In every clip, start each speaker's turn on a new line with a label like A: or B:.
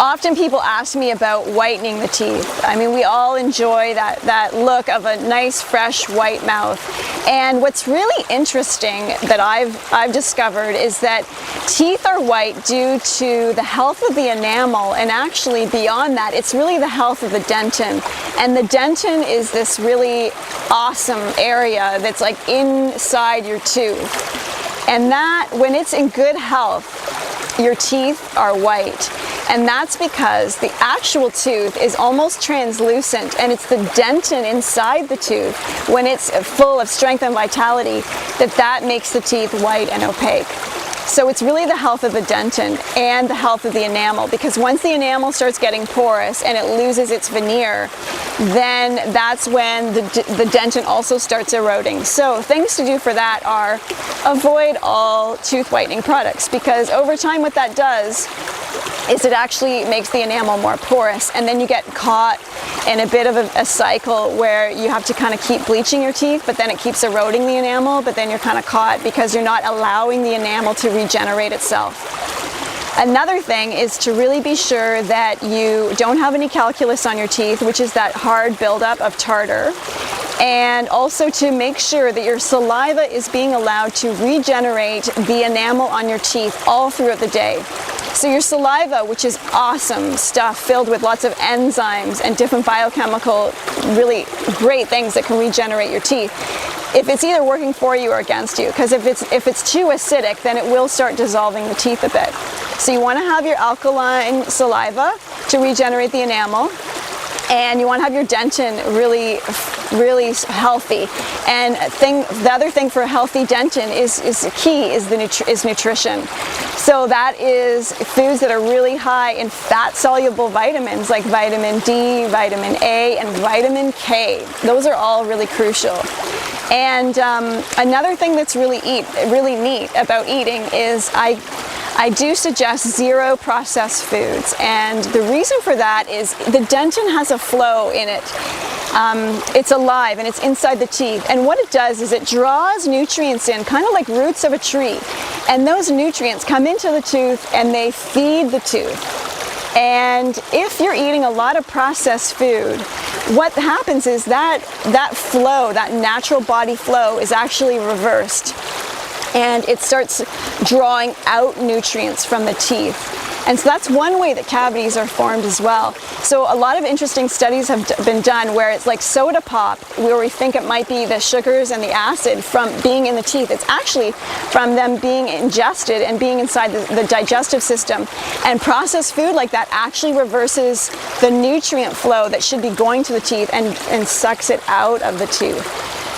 A: Often people ask me about whitening the teeth. I mean, we all enjoy that look of a nice, fresh, white mouth. And what's really interesting that I've discovered is that teeth are white due to the health of the enamel, and actually beyond that, it's really the health of the dentin. And the dentin is this really awesome area that's like inside your tooth. And that, when it's in good health, your teeth are white. And that's because the actual tooth is almost translucent, and it's the dentin inside the tooth, when it's full of strength and vitality, that makes the teeth white and opaque. So it's really the health of the dentin and the health of the enamel, because once the enamel starts getting porous and it loses its veneer, then that's when the dentin also starts eroding. So things to do for that are avoid all tooth whitening products, because over time what that does is it actually makes the enamel more porous, and then you get caught in a bit of a cycle where you have to kind of keep bleaching your teeth, but then it keeps eroding the enamel, but then you're kind of caught because you're not allowing the enamel to regenerate itself. Another thing is to really be sure that you don't have any calculus on your teeth, which is that hard buildup of tartar, and also to make sure that your saliva is being allowed to regenerate the enamel on your teeth all throughout the day. So your saliva, which is awesome stuff filled with lots of enzymes and different biochemical, really great things that can regenerate your teeth, if it's either working for you or against you, because if it's too acidic, then it will start dissolving the teeth a bit. So you want to have your alkaline saliva to regenerate the enamel, and you want to have your dentin really healthy. And the other thing for a healthy dentin is nutrition. So that is foods that are really high in fat-soluble vitamins like vitamin D, vitamin A, and vitamin K. Those are all really crucial. And another thing that's really neat about eating is I do suggest zero processed foods, and the reason for that is the dentin has a flow in it. It's alive and it's inside the teeth, and what it does is it draws nutrients in, kind of like roots of a tree, and those nutrients come into the tooth and they feed the tooth. And if you're eating a lot of processed food, what happens is that flow, that natural body flow, is actually reversed, and it starts drawing out nutrients from the teeth. And so that's one way that cavities are formed as well. So a lot of interesting studies have been done where it's like soda pop, where we think it might be the sugars and the acid from being in the teeth. It's actually from them being ingested and being inside the digestive system. And processed food like that actually reverses the nutrient flow that should be going to the teeth and sucks it out of the tooth.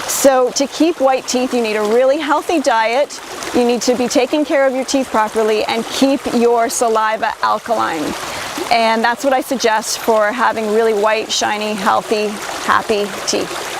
A: So to keep white teeth, you need a really healthy diet, you need to be taking care of your teeth properly, and keep your saliva alkaline. And that's what I suggest for having really white, shiny, healthy, happy teeth.